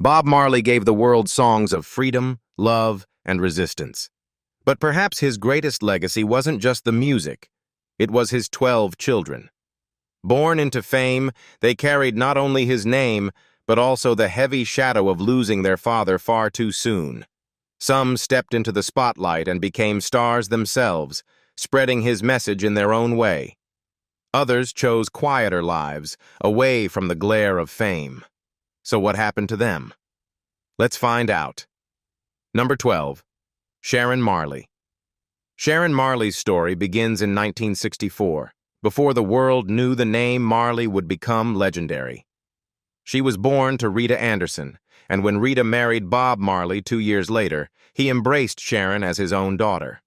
Bob Marley gave the world songs of freedom, love, and resistance. But perhaps his greatest legacy wasn't just the music. It was his 12 children. Born into fame, they carried not only his name, but also the heavy shadow of losing their father far too soon. Some stepped into the spotlight and became stars themselves, spreading his message in their own way. Others chose quieter lives, away from the glare of fame. So what happened to them? Let's find out. Number 12. Sharon Marley. Sharon Marley's story begins in 1964, before the world knew the name Marley would become legendary. She was born to Rita Anderson, and when Rita married Bob Marley 2 years later, he embraced Sharon as his own daughter.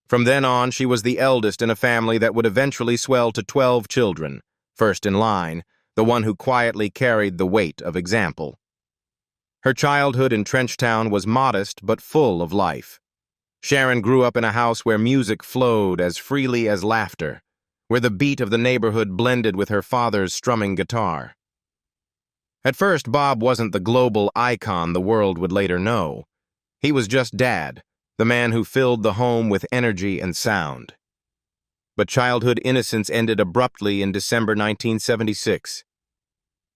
From then on, she was the eldest in a family that would eventually swell to 12 children, first in line, the one who quietly carried the weight of example. Her childhood in Trenchtown was modest but full of life. Sharon grew up in a house where music flowed as freely as laughter, where the beat of the neighborhood blended with her father's strumming guitar. At first, Bob wasn't the global icon the world would later know. He was just Dad, the man who filled the home with energy and sound. But childhood innocence ended abruptly in December 1976.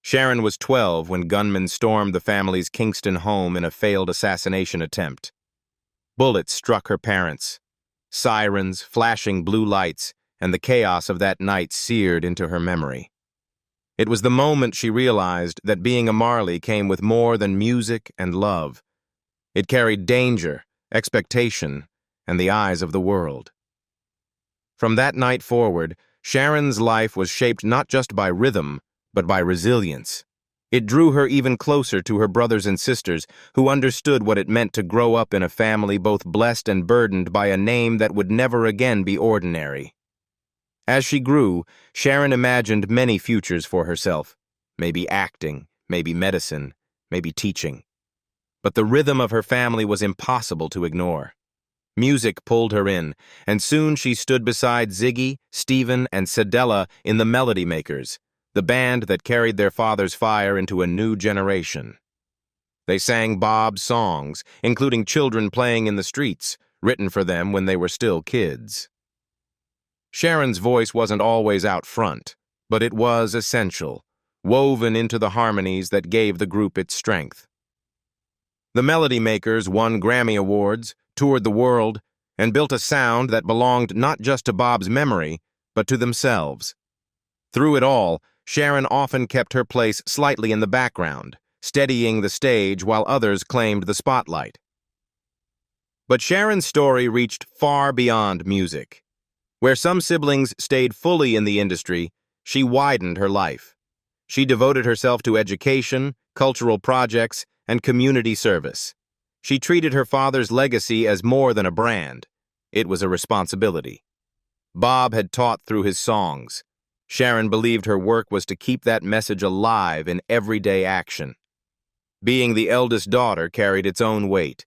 Sharon was 12 when gunmen stormed the family's Kingston home in a failed assassination attempt. Bullets struck her parents. Sirens, flashing blue lights, and the chaos of that night seared into her memory. It was the moment she realized that being a Marley came with more than music and love. It carried danger, expectation, and the eyes of the world. From that night forward, Sharon's life was shaped not just by rhythm, but by resilience. It drew her even closer to her brothers and sisters, who understood what it meant to grow up in a family both blessed and burdened by a name that would never again be ordinary. As she grew, Sharon imagined many futures for herself, maybe acting, maybe medicine, maybe teaching. But the rhythm of her family was impossible to ignore. Music pulled her in, and soon she stood beside Ziggy, Stephen, and Cedella in the Melody Makers, the band that carried their father's fire into a new generation. They sang Bob's songs, including Children Playing in the Streets, written for them when they were still kids. Sharon's voice wasn't always out front, but it was essential, woven into the harmonies that gave the group its strength. The Melody Makers won Grammy Awards, toured the world, and built a sound that belonged not just to Bob's memory, but to themselves. Through it all, Sharon often kept her place slightly in the background, steadying the stage while others claimed the spotlight. But Sharon's story reached far beyond music. Where some siblings stayed fully in the industry, she widened her life. She devoted herself to education, cultural projects, and community service. She treated her father's legacy as more than a brand. It was a responsibility. Bob had taught through his songs. Sharon believed her work was to keep that message alive in everyday action. Being the eldest daughter carried its own weight.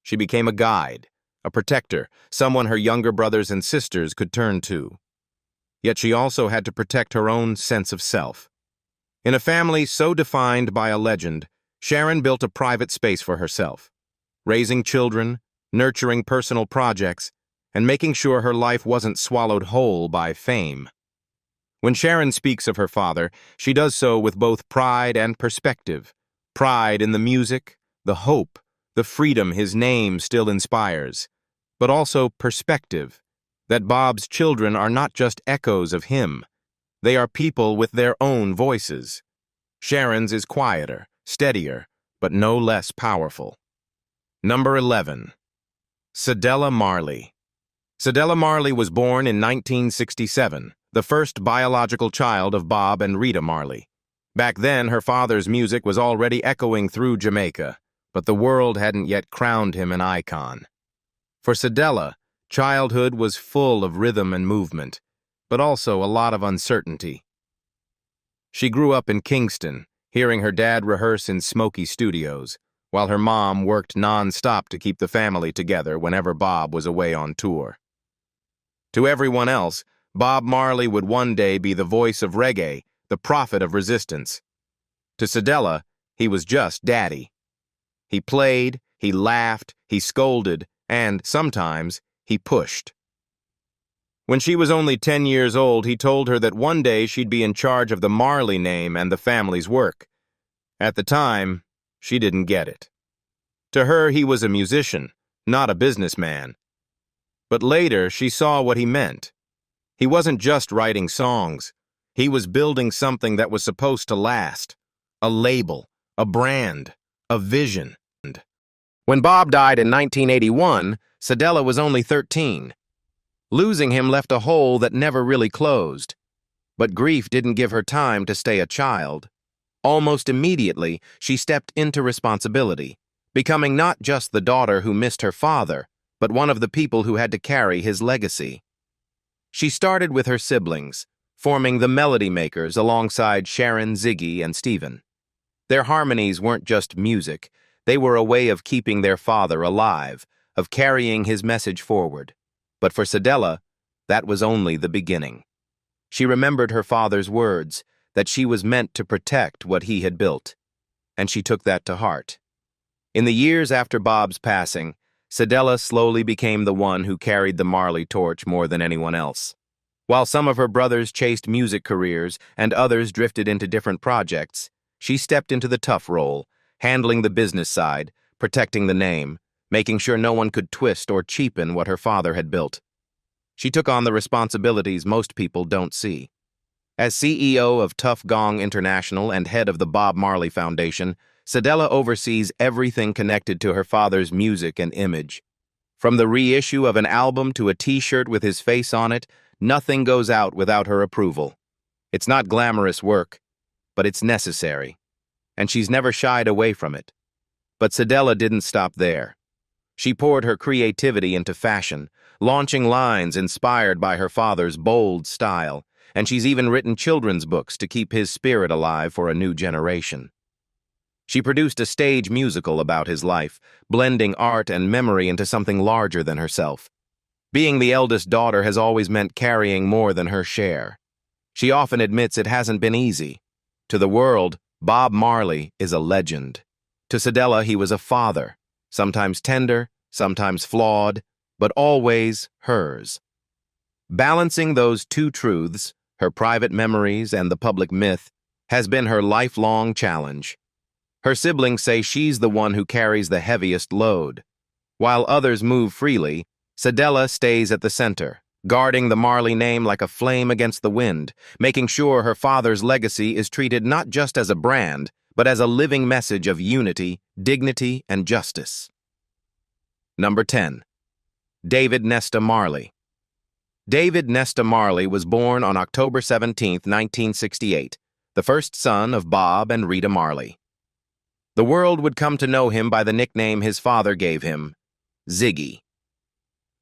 She became a guide, a protector, someone her younger brothers and sisters could turn to. Yet she also had to protect her own sense of self. In a family so defined by a legend, Sharon built a private space for herself, raising children, nurturing personal projects, and making sure her life wasn't swallowed whole by fame. When Sharon speaks of her father, she does so with both pride and perspective. Pride in the music, the hope, the freedom his name still inspires, but also perspective, that Bob's children are not just echoes of him. They are people with their own voices. Sharon's is quieter, steadier, but no less powerful. Number 11. Cedella Marley. Cedella Marley was born in 1967, the first biological child of Bob and Rita Marley. Back then, her father's music was already echoing through Jamaica, but the world hadn't yet crowned him an icon. For Cedella, childhood was full of rhythm and movement, but also a lot of uncertainty. She grew up in Kingston, hearing her dad rehearse in smoky studios, while her mom worked non-stop to keep the family together whenever Bob was away on tour. To everyone else, Bob Marley would one day be the voice of reggae, the prophet of resistance. To Cedella, He was just Daddy. He played, he laughed, he scolded, and, sometimes, he pushed. When she was only 10 years old, he told her that one day she'd be in charge of the Marley name and the family's work. At the time, she didn't get it. To her, he was a musician, not a businessman. But later, she saw what he meant. He wasn't just writing songs. He was building something that was supposed to last. A label, a brand, a vision. When Bob died in 1981, Cedella was only 13. Losing him left a hole that never really closed. But grief didn't give her time to stay a child. Almost immediately, she stepped into responsibility, becoming not just the daughter who missed her father, but one of the people who had to carry his legacy. She started with her siblings, forming the Melody Makers alongside Sharon, Ziggy, and Stephen. Their harmonies weren't just music, they were a way of keeping their father alive, of carrying his message forward. But for Cedella, that was only the beginning. She remembered her father's words, that she was meant to protect what he had built, and she took that to heart. In the years after Bob's passing, Cedella slowly became the one who carried the Marley torch more than anyone else. While some of her brothers chased music careers and others drifted into different projects, she stepped into the tough role, handling the business side, protecting the name, making sure no one could twist or cheapen what her father had built. She took on the responsibilities most people don't see. As CEO of Tough Gong International and head of the Bob Marley Foundation, Cedella oversees everything connected to her father's music and image. From the reissue of an album to a t-shirt with his face on it, nothing goes out without her approval. It's not glamorous work, but it's necessary, and she's never shied away from it. But Cedella didn't stop there. She poured her creativity into fashion, launching lines inspired by her father's bold style, and she's even written children's books to keep his spirit alive for a new generation. She produced a stage musical about his life, blending art and memory into something larger than herself. Being the eldest daughter has always meant carrying more than her share. She often admits it hasn't been easy. To the world, Bob Marley is a legend. To Cedella, he was a father, sometimes tender, sometimes flawed, but always hers. Balancing those two truths, her private memories and the public myth, has been her lifelong challenge. Her siblings say she's the one who carries the heaviest load. While others move freely, Cedella stays at the center, guarding the Marley name like a flame against the wind, making sure her father's legacy is treated not just as a brand, but as a living message of unity, dignity, and justice. Number 10. David Nesta Marley. David Nesta Marley was born on October 17, 1968, the first son of Bob and Rita Marley. The world would come to know him by the nickname his father gave him, Ziggy.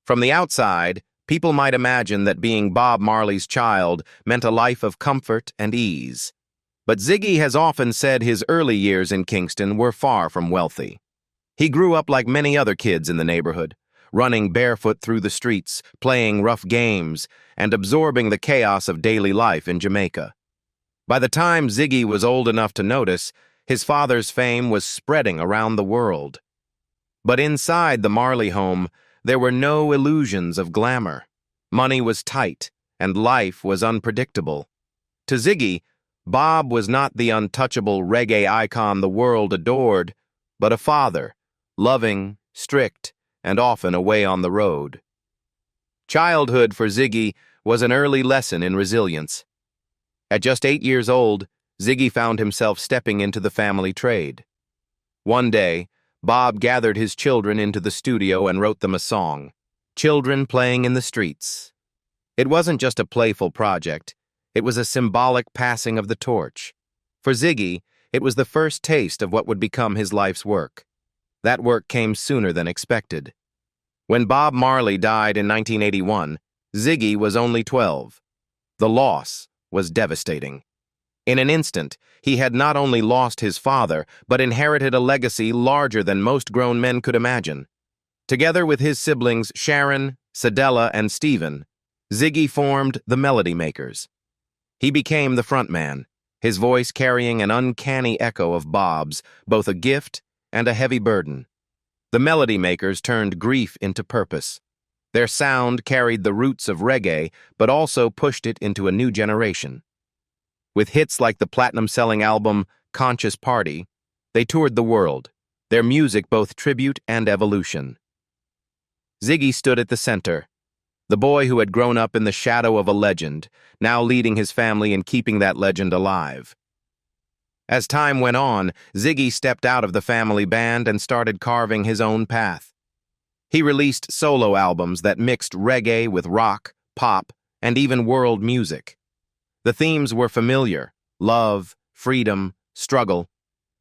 From the outside, people might imagine that being Bob Marley's child meant a life of comfort and ease. But Ziggy has often said his early years in Kingston were far from wealthy. He grew up like many other kids in the neighborhood, running barefoot through the streets, playing rough games, and absorbing the chaos of daily life in Jamaica. By the time Ziggy was old enough to notice, his father's fame was spreading around the world. But inside the Marley home, there were no illusions of glamour. Money was tight, and life was unpredictable. To Ziggy, Bob was not the untouchable reggae icon the world adored, but a father, loving, strict, and often away on the road. Childhood for Ziggy was an early lesson in resilience. At just 8 years old, Ziggy found himself stepping into the family trade. One day, Bob gathered his children into the studio and wrote them a song, Children Playing in the Streets. It wasn't just a playful project, it was a symbolic passing of the torch. For Ziggy, it was the first taste of what would become his life's work. That work came sooner than expected. When Bob Marley died in 1981, Ziggy was only 12. The loss was devastating. In an instant, he had not only lost his father, but inherited a legacy larger than most grown men could imagine. Together with his siblings Sharon, Cedella, and Stephen, Ziggy formed the Melody Makers. He became the frontman, his voice carrying an uncanny echo of Bob's, both a gift and a heavy burden. The Melody Makers turned grief into purpose. Their sound carried the roots of reggae, but also pushed it into a new generation. With hits like the platinum-selling album Conscious Party, they toured the world, their music both tribute and evolution. Ziggy stood at the center, the boy who had grown up in the shadow of a legend, now leading his family and keeping that legend alive. As time went on, Ziggy stepped out of the family band and started carving his own path. He released solo albums that mixed reggae with rock, pop, and even world music. The themes were familiar: love, freedom, struggle,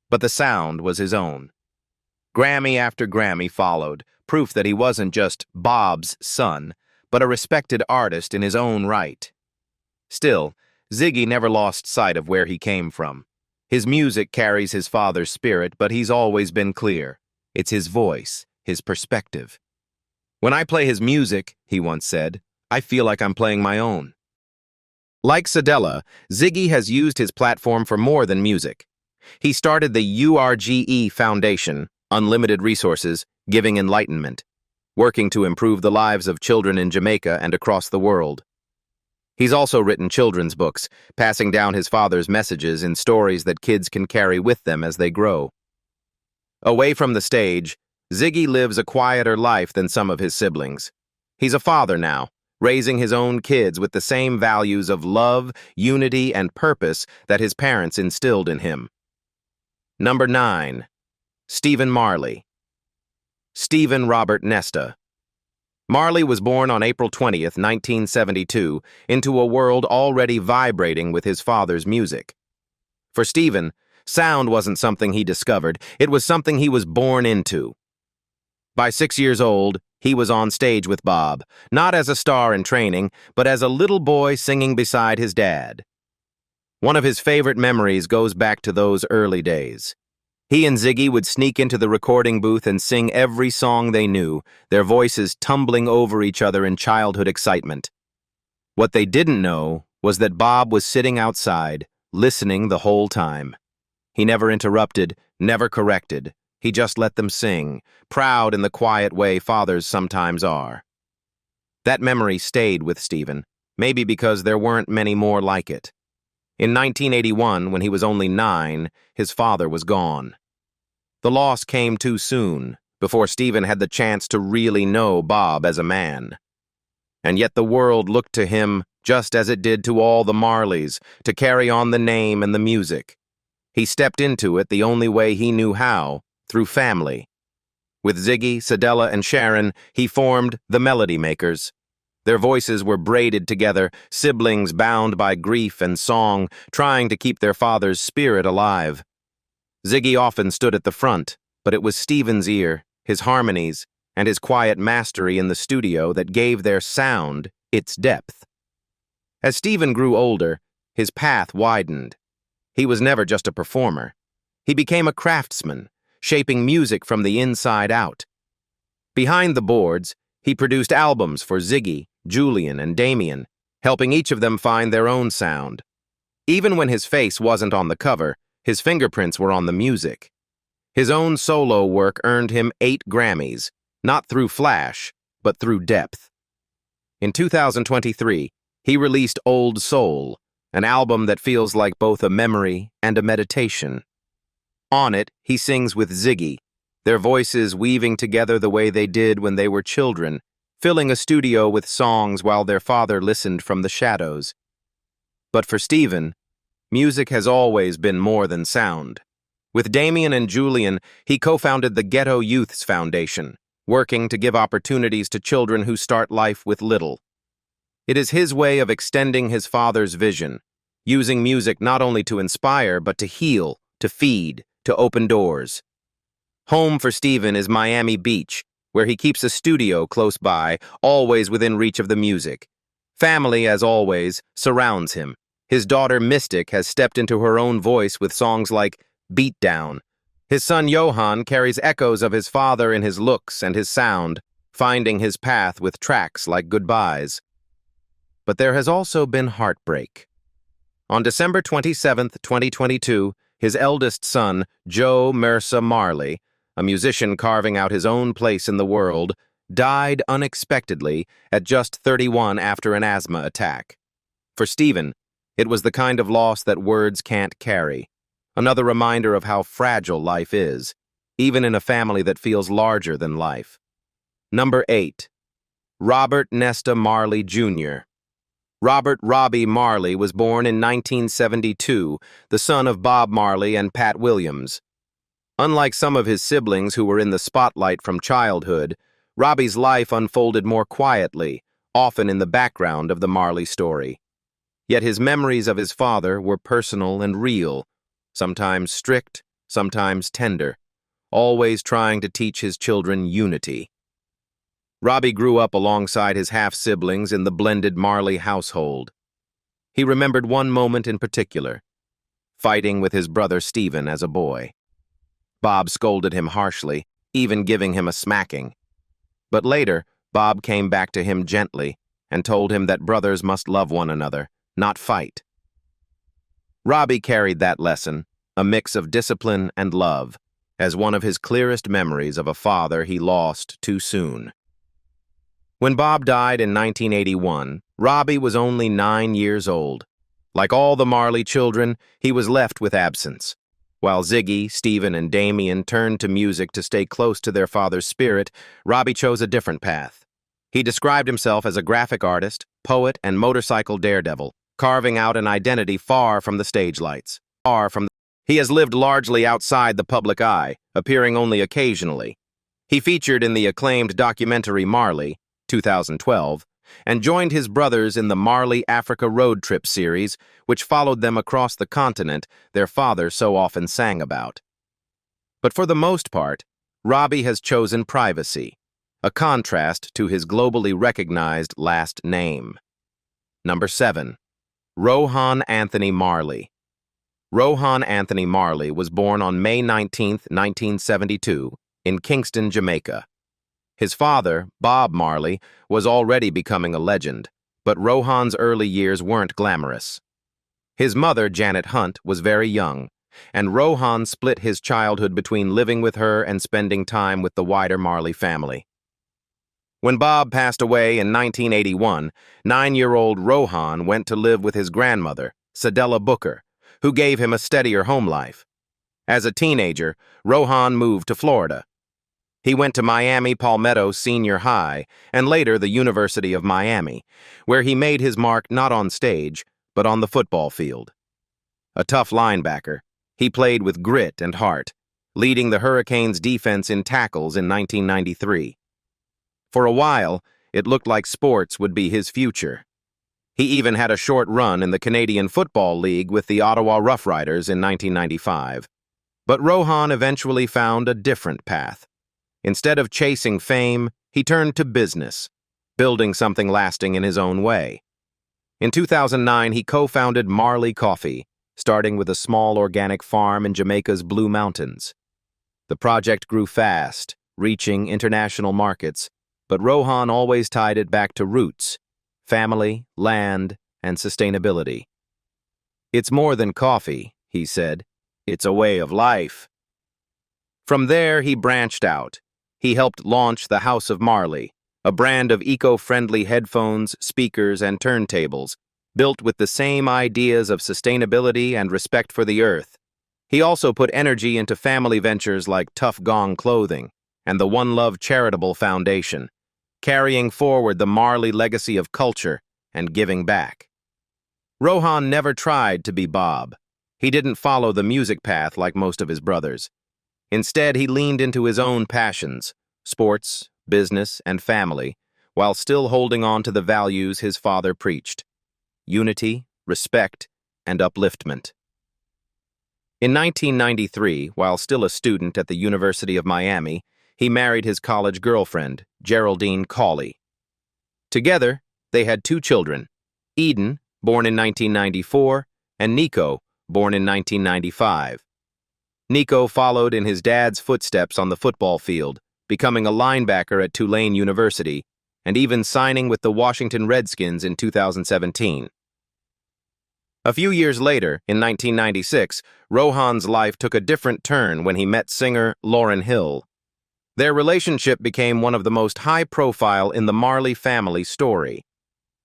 but the sound was his own. Grammy after Grammy followed, proof that he wasn't just Bob's son, but a respected artist in his own right. Still, Ziggy never lost sight of where he came from. His music carries his father's spirit, but he's always been clear. It's his voice, his perspective. "When I play his music," he once said, "I feel like I'm playing my own." Like Sadella, Ziggy has used his platform for more than music. He started the URGE Foundation, Unlimited Resources, Giving Enlightenment, working to improve the lives of children in Jamaica and across the world. He's also written children's books, passing down his father's messages in stories that kids can carry with them as they grow. Away from the stage, Ziggy lives a quieter life than some of his siblings. He's a father now, raising his own kids with the same values of love, unity, and purpose that his parents instilled in him. Number 9. Stephen Marley. Stephen Robert Nesta. Marley was born on April 20th, 1972, into a world already vibrating with his father's music. For Stephen, sound wasn't something he discovered, it was something he was born into. By 6 years old, he was on stage with Bob, not as a star in training, but as a little boy singing beside his dad. One of his favorite memories goes back to those early days. He and Ziggy would sneak into the recording booth and sing every song they knew, their voices tumbling over each other in childhood excitement. What they didn't know was that Bob was sitting outside, listening the whole time. He never interrupted, never corrected. He just let them sing, proud in the quiet way fathers sometimes are. That memory stayed with Stephen, maybe because there weren't many more like it. In 1981, when he was only 9, his father was gone. The loss came too soon, before Stephen had the chance to really know Bob as a man. And yet the world looked to him, just as it did to all the Marleys, to carry on the name and the music. He stepped into it the only way he knew how, through family. With Ziggy, Sadella, and Sharon, he formed the Melody Makers. Their voices were braided together, siblings bound by grief and song, trying to keep their father's spirit alive. Ziggy often stood at the front, but it was Stephen's ear, his harmonies, and his quiet mastery in the studio that gave their sound its depth. As Stephen grew older, his path widened. He was never just a performer. He became a craftsman, shaping music from the inside out. Behind the boards, he produced albums for Ziggy, Julian, and Damien, helping each of them find their own sound. Even when his face wasn't on the cover, his fingerprints were on the music. His own solo work earned him 8 Grammys, not through flash, but through depth. In 2023, he released Old Soul, an album that feels like both a memory and a meditation. On it, he sings with Ziggy, their voices weaving together the way they did when they were children, filling a studio with songs while their father listened from the shadows. But for Stephen, music has always been more than sound. With Damien and Julian, he co-founded the Ghetto Youths Foundation, working to give opportunities to children who start life with little. It is his way of extending his father's vision, using music not only to inspire, but to heal, to feed, to open doors. Home for Stephen is Miami Beach, where he keeps a studio close by, always within reach of the music. Family, as always, surrounds him. His daughter Mystic has stepped into her own voice with songs like Beat Down. His son Johan carries echoes of his father in his looks and his sound, finding his path with tracks like Goodbyes. But there has also been heartbreak. On December 27, 2022, his eldest son, Joe Mersa Marley, a musician carving out his own place in the world, died unexpectedly at just 31 after an asthma attack. For Stephen, it was the kind of loss that words can't carry. Another reminder of how fragile life is, even in a family that feels larger than life. Number 8. Robert Nesta Marley, Jr. Robert Robbie Marley was born in 1972, the son of Bob Marley and Pat Williams. Unlike some of his siblings who were in the spotlight from childhood, Robbie's life unfolded more quietly, often in the background of the Marley story. Yet his memories of his father were personal and real, sometimes strict, sometimes tender, always trying to teach his children unity. Robbie grew up alongside his half-siblings in the blended Marley household. He remembered one moment in particular, fighting with his brother Stephen as a boy. Bob scolded him harshly, even giving him a smacking. But later, Bob came back to him gently and told him that brothers must love one another, not fight. Robbie carried that lesson, a mix of discipline and love, as one of his clearest memories of a father he lost too soon. When Bob died in 1981, Robbie was only 9 years old. Like all the Marley children, he was left with absence. While Ziggy, Stephen, and Damien turned to music to stay close to their father's spirit, Robbie chose a different path. He described himself as a graphic artist, poet, and motorcycle daredevil, carving out an identity far from the stage lights. He has lived largely outside the public eye, appearing only occasionally. He featured in the acclaimed documentary Marley, 2012, and joined his brothers in the Marley Africa Road Trip series, which followed them across the continent their father so often sang about. But for the most part, Robbie has chosen privacy, a contrast to his globally recognized last name. Number 7. Rohan Anthony Marley. Rohan Anthony Marley was born on May 19, 1972, in Kingston, Jamaica. His father, Bob Marley, was already becoming a legend, but Rohan's early years weren't glamorous. His mother, Janet Hunt, was very young, and Rohan split his childhood between living with her and spending time with the wider Marley family. When Bob passed away in 1981, 9-year-old Rohan went to live with his grandmother, Sadella Booker, who gave him a steadier home life. As a teenager, Rohan moved to Florida. He went to Miami Palmetto Senior High and later the University of Miami, where he made his mark not on stage, but on the football field. A tough linebacker, he played with grit and heart, leading the Hurricanes' defense in tackles in 1993. For a while, it looked like sports would be his future. He even had a short run in the Canadian Football League with the Ottawa Rough Riders in 1995. But Rohan eventually found a different path. Instead of chasing fame, he turned to business, building something lasting in his own way. In 2009, he co-founded Marley Coffee, starting with a small organic farm in Jamaica's Blue Mountains. The project grew fast, reaching international markets, but Rohan always tied it back to roots, family, land, and sustainability. "It's more than coffee," he said. "It's a way of life." From there, he branched out. He helped launch the House of Marley, a brand of eco-friendly headphones, speakers, and turntables, built with the same ideas of sustainability and respect for the earth. He also put energy into family ventures like Tough Gong Clothing and the One Love Charitable Foundation, carrying forward the Marley legacy of culture and giving back. Rohan never tried to be Bob. He didn't follow the music path like most of his brothers. Instead, he leaned into his own passions, sports, business, and family, while still holding on to the values his father preached: unity, respect, and upliftment. In 1993, while still a student at the University of Miami, he married his college girlfriend, Geraldine Cawley. Together, they had 2 children, Eden, born in 1994, and Nico, born in 1995. Nico followed in his dad's footsteps on the football field, becoming a linebacker at Tulane University, and even signing with the Washington Redskins in 2017. A few years later, in 1996, Rohan's life took a different turn when he met singer Lauryn Hill. Their relationship became one of the most high-profile in the Marley family story.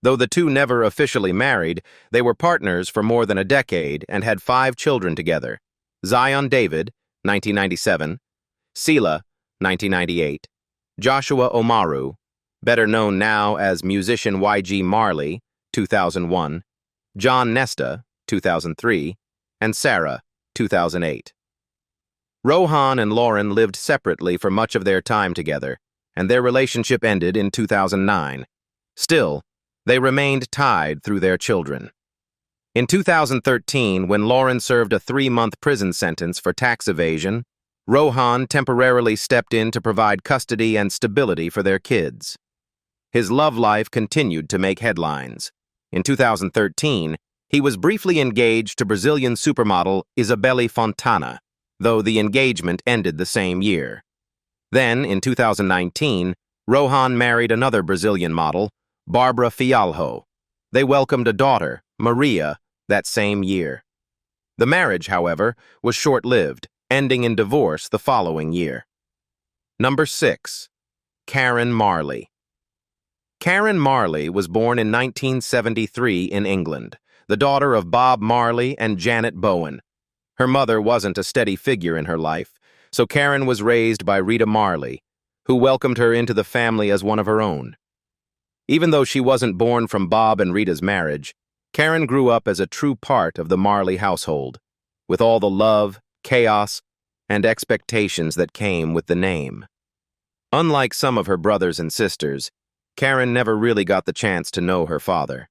Though the two never officially married, they were partners for more than a decade and had 5 children together: Zion David, 1997, Selah, 1998, Joshua Omaru, better known now as musician YG Marley, 2001, John Nesta, 2003, and Sarah, 2008. Rohan and Lauryn lived separately for much of their time together, and their relationship ended in 2009. Still, they remained tied through their children. In 2013, when Lauryn served a 3-month prison sentence for tax evasion, Rohan temporarily stepped in to provide custody and stability for their kids. His love life continued to make headlines. In 2013, he was briefly engaged to Brazilian supermodel Isabelle Fontana, though the engagement ended the same year. Then, in 2019, Rohan married another Brazilian model, Barbara Fialho. They welcomed a daughter, Maria, that same year. The marriage, however, was short-lived, ending in divorce the following year. Number 6. Karen Marley. Karen Marley was born in 1973 in England, the daughter of Bob Marley and Janet Bowen. Her mother wasn't a steady figure in her life, so Karen was raised by Rita Marley, who welcomed her into the family as one of her own. Even though she wasn't born from Bob and Rita's marriage, Karen grew up as a true part of the Marley household, with all the love, chaos, and expectations that came with the name. Unlike some of her brothers and sisters, Karen never really got the chance to know her father.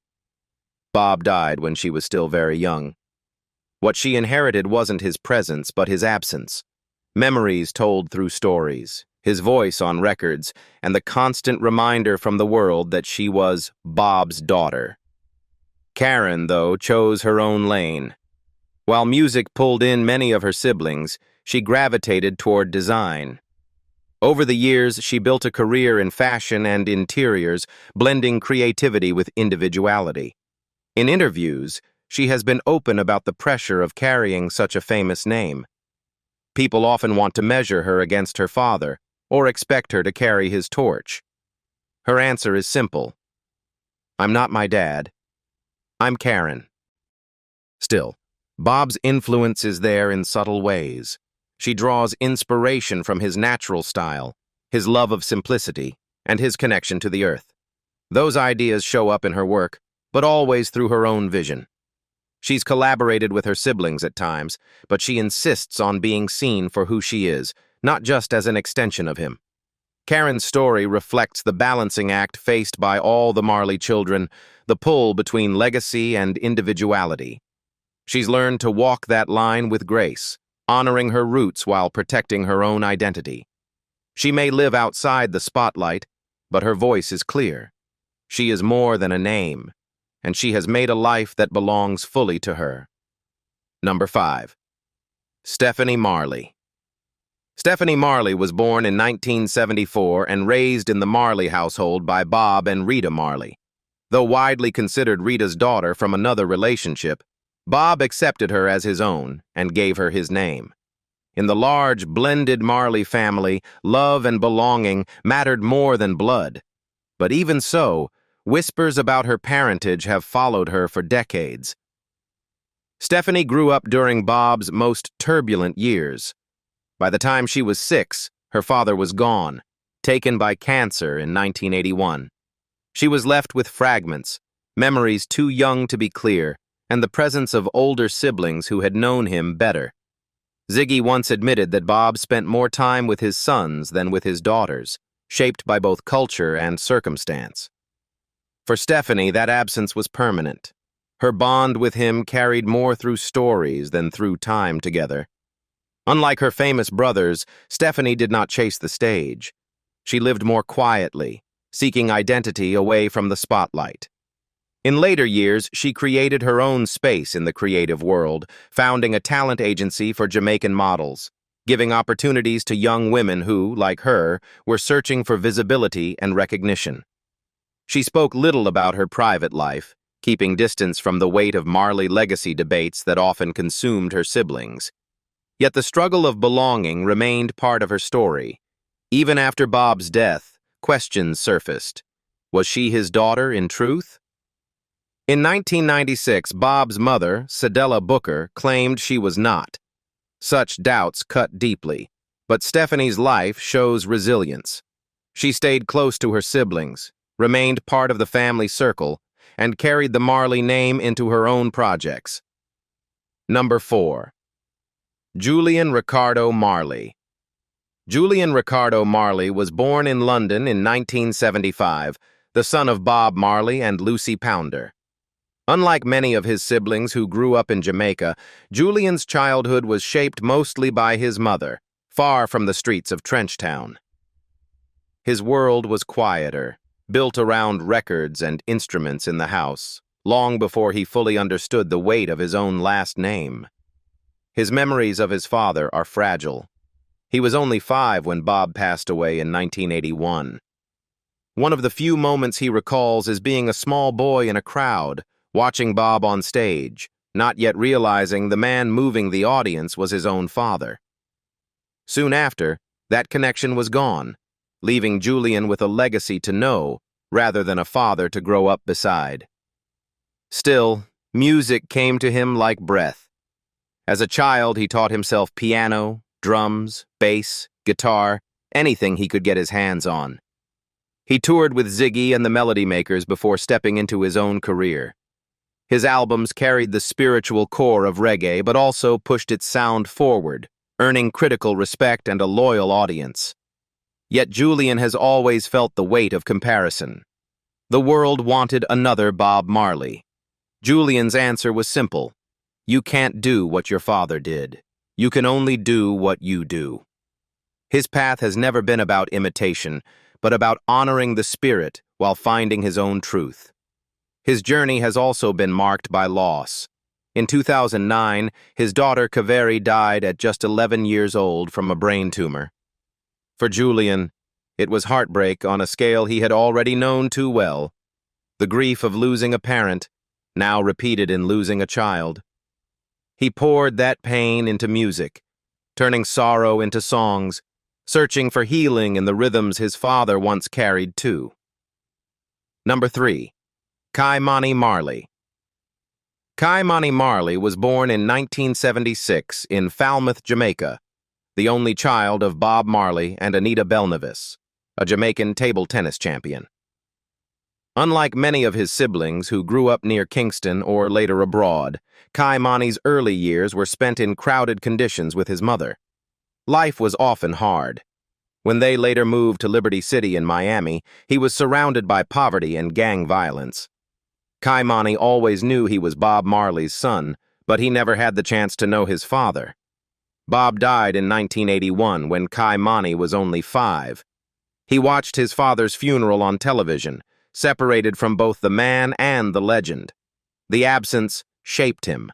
Bob died when she was still very young. What she inherited wasn't his presence, but his absence. Memories told through stories, his voice on records, and the constant reminder from the world that she was Bob's daughter. Karen, though, chose her own lane. While music pulled in many of her siblings, she gravitated toward design. Over the years, she built a career in fashion and interiors, blending creativity with individuality. In interviews, she has been open about the pressure of carrying such a famous name. People often want to measure her against her father, or expect her to carry his torch. Her answer is simple. I'm not my dad. I'm Karen. Still, Bob's influence is there in subtle ways. She draws inspiration from his natural style, his love of simplicity, and his connection to the earth. Those ideas show up in her work, but always through her own vision. She's collaborated with her siblings at times, but she insists on being seen for who she is, not just as an extension of him. Karen's story reflects the balancing act faced by all the Marley children, the pull between legacy and individuality. She's learned to walk that line with grace, honoring her roots while protecting her own identity. She may live outside the spotlight, but her voice is clear. She is more than a name, and she has made a life that belongs fully to her. Number 5. Stephanie Marley. Stephanie Marley was born in 1974 and raised in the Marley household by Bob and Rita Marley. Though widely considered Rita's daughter from another relationship, Bob accepted her as his own and gave her his name. In the large, blended Marley family, love and belonging mattered more than blood. But even so, whispers about her parentage have followed her for decades. Stephanie grew up during Bob's most turbulent years. By the time she was 6, her father was gone, taken by cancer in 1981. She was left with fragments, memories too young to be clear, and the presence of older siblings who had known him better. Ziggy once admitted that Bob spent more time with his sons than with his daughters, shaped by both culture and circumstance. For Stephanie, that absence was permanent. Her bond with him carried more through stories than through time together. Unlike her famous brothers, Stephanie did not chase the stage. She lived more quietly, seeking identity away from the spotlight. In later years, she created her own space in the creative world, founding a talent agency for Jamaican models, giving opportunities to young women who, like her, were searching for visibility and recognition. She spoke little about her private life, keeping distance from the weight of Marley legacy debates that often consumed her siblings. Yet the struggle of belonging remained part of her story. Even after Bob's death, questions surfaced. Was she his daughter in truth? In 1996, Bob's mother, Cedella Booker, claimed she was not. Such doubts cut deeply, but Stephanie's life shows resilience. She stayed close to her siblings, remained part of the family circle, and carried the Marley name into her own projects. Number 4. Julian Ricardo Marley. Julian Ricardo Marley was born in London in 1975, the son of Bob Marley and Lucy Pounder. Unlike many of his siblings who grew up in Jamaica, Julian's childhood was shaped mostly by his mother, far from the streets of Trenchtown. His world was quieter, built around records and instruments in the house, long before he fully understood the weight of his own last name. His memories of his father are fragile. He was only 5 when Bob passed away in 1981. One of the few moments he recalls is being a small boy in a crowd, watching Bob on stage, not yet realizing the man moving the audience was his own father. Soon after, that connection was gone, leaving Julian with a legacy to know, rather than a father to grow up beside. Still, music came to him like breath. As a child, he taught himself piano, drums, bass, guitar, anything he could get his hands on. He toured with Ziggy and the Melody Makers before stepping into his own career. His albums carried the spiritual core of reggae, but also pushed its sound forward, earning critical respect and a loyal audience. Yet Julian has always felt the weight of comparison. The world wanted another Bob Marley. Julian's answer was simple. You can't do what your father did. You can only do what you do. His path has never been about imitation, but about honoring the spirit while finding his own truth. His journey has also been marked by loss. In 2009, his daughter Kaveri died at just 11 years old from a brain tumor. For Julian, it was heartbreak on a scale he had already known too well. The grief of losing a parent, now repeated in losing a child. He poured that pain into music, turning sorrow into songs, searching for healing in the rhythms his father once carried too. Number 3. Ky-Mani Marley. Ky-Mani Marley was born in 1976 in Falmouth, Jamaica, the only child of Bob Marley and Anita Belnavis, a Jamaican table tennis champion. Unlike many of his siblings who grew up near Kingston or later abroad, Ky-Mani's early years were spent in crowded conditions with his mother. Life was often hard. When they later moved to Liberty City in Miami, he was surrounded by poverty and gang violence. Ky-Mani always knew he was Bob Marley's son, but he never had the chance to know his father. Bob died in 1981 when Ky-Mani was only 5. He watched his father's funeral on television, separated from both the man and the legend. The absence shaped him.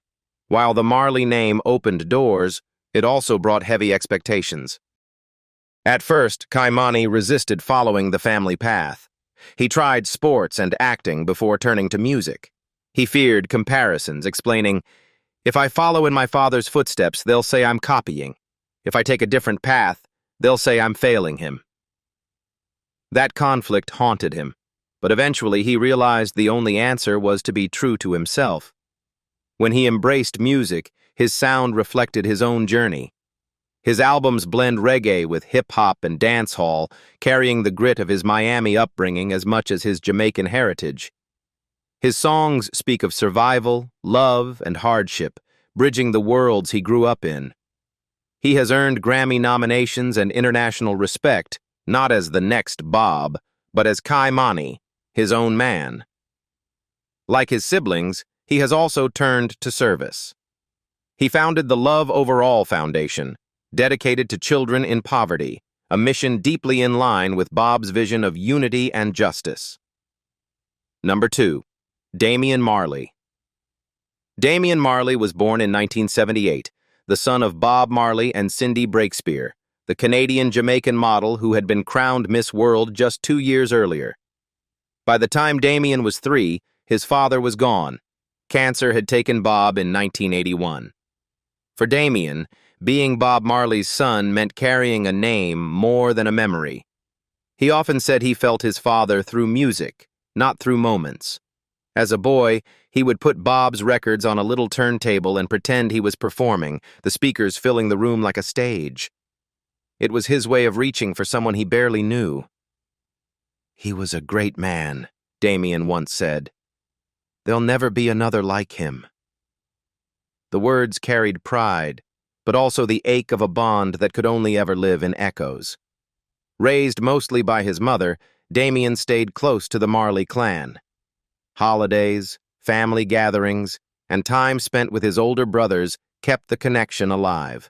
While the Marley name opened doors, it also brought heavy expectations. At first, Ky-Mani resisted following the family path. He tried sports and acting before turning to music. He feared comparisons, explaining, "If I follow in my father's footsteps, they'll say I'm copying. If I take a different path, they'll say I'm failing him." That conflict haunted him, but eventually he realized the only answer was to be true to himself. When he embraced music, his sound reflected his own journey. His albums blend reggae with hip-hop and dancehall, carrying the grit of his Miami upbringing as much as his Jamaican heritage. His songs speak of survival, love, and hardship, bridging the worlds he grew up in. He has earned Grammy nominations and international respect, not as the next Bob, but as Ky-Mani, his own man. Like his siblings, he has also turned to service. He founded the Love Over All Foundation, dedicated to children in poverty, a mission deeply in line with Bob's vision of unity and justice. Number 2. Damian Marley. Damian Marley was born in 1978, the son of Bob Marley and Cindy Breakspear, the Canadian-Jamaican model who had been crowned Miss World just 2 years earlier. By the time Damian was 3, his father was gone. Cancer had taken Bob in 1981. For Damien, being Bob Marley's son meant carrying a name more than a memory. He often said he felt his father through music, not through moments. As a boy, he would put Bob's records on a little turntable and pretend he was performing, the speakers filling the room like a stage. It was his way of reaching for someone he barely knew. "He was a great man," Damien once said. "There'll never be another like him." The words carried pride, but also the ache of a bond that could only ever live in echoes. Raised mostly by his mother, Damien stayed close to the Marley clan. Holidays, family gatherings, and time spent with his older brothers kept the connection alive.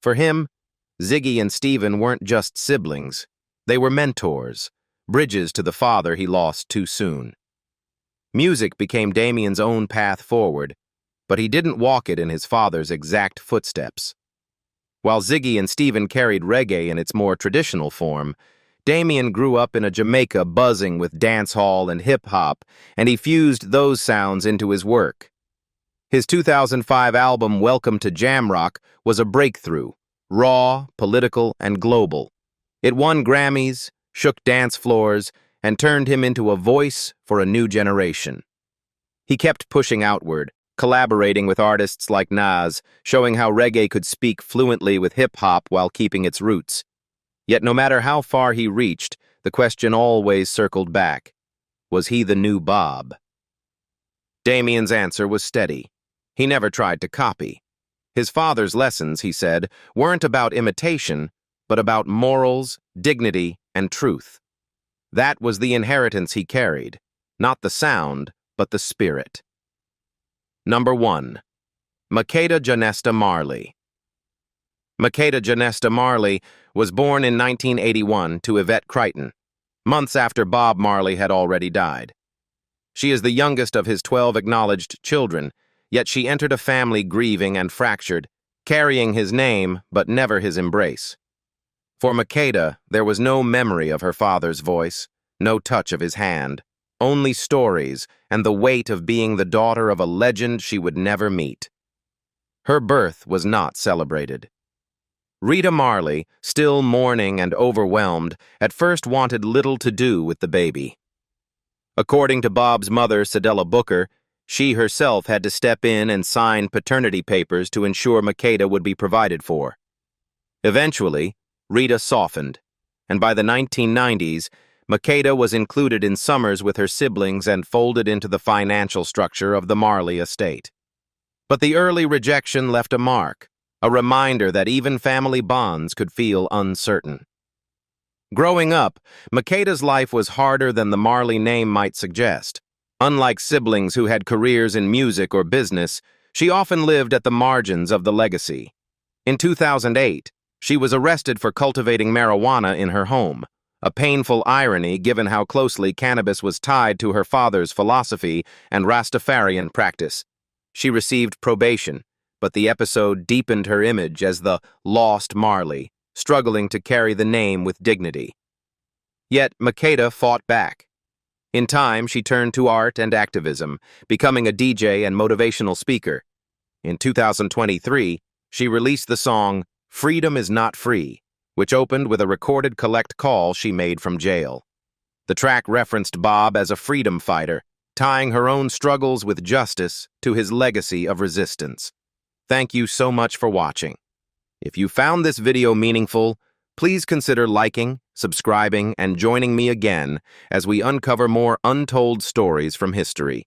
For him, Ziggy and Stephen weren't just siblings. They were mentors, bridges to the father he lost too soon. Music became Damien's own path forward, but he didn't walk it in his father's exact footsteps. While Ziggy and Stephen carried reggae in its more traditional form, Damien grew up in a Jamaica buzzing with dancehall and hip-hop, and he fused those sounds into his work. His 2005 album Welcome to Jamrock was a breakthrough, raw, political, and global. It won Grammys, shook dance floors, and turned him into a voice for a new generation. He kept pushing outward, collaborating with artists like Nas, showing how reggae could speak fluently with hip-hop while keeping its roots. Yet no matter how far he reached, the question always circled back. Was he the new Bob? Damien's answer was steady. He never tried to copy. His father's lessons, he said, weren't about imitation, but about morals, dignity, and truth. That was the inheritance he carried, not the sound, but the spirit. Number 1. Makeda Janesta Marley. Makeda Janesta Marley was born in 1981 to Yvette Crichton, months after Bob Marley had already died. She is the youngest of his 12 acknowledged children, yet she entered a family grieving and fractured, carrying his name but never his embrace. For Makeda, there was no memory of her father's voice, no touch of his hand, only stories and the weight of being the daughter of a legend she would never meet. Her birth was not celebrated. Rita Marley, still mourning and overwhelmed, at first wanted little to do with the baby. According to Bob's mother, Cedella Booker, she herself had to step in and sign paternity papers to ensure Makeda would be provided for. Eventually, Rita softened, and by the 1990s, Makeda was included in summers with her siblings and folded into the financial structure of the Marley estate. But the early rejection left a mark, a reminder that even family bonds could feel uncertain. Growing up, Makeda's life was harder than the Marley name might suggest. Unlike siblings who had careers in music or business, she often lived at the margins of the legacy. In 2008, she was arrested for cultivating marijuana in her home, a painful irony given how closely cannabis was tied to her father's philosophy and Rastafarian practice. She received probation, but the episode deepened her image as the lost Marley, struggling to carry the name with dignity. Yet Makeda fought back. In time, she turned to art and activism, becoming a DJ and motivational speaker. In 2023, she released the song "Freedom Is Not Free," which opened with a recorded collect call she made from jail. The track referenced Bob as a freedom fighter, tying her own struggles with justice to his legacy of resistance. Thank you so much for watching. If you found this video meaningful, please consider liking, subscribing, and joining me again as we uncover more untold stories from history.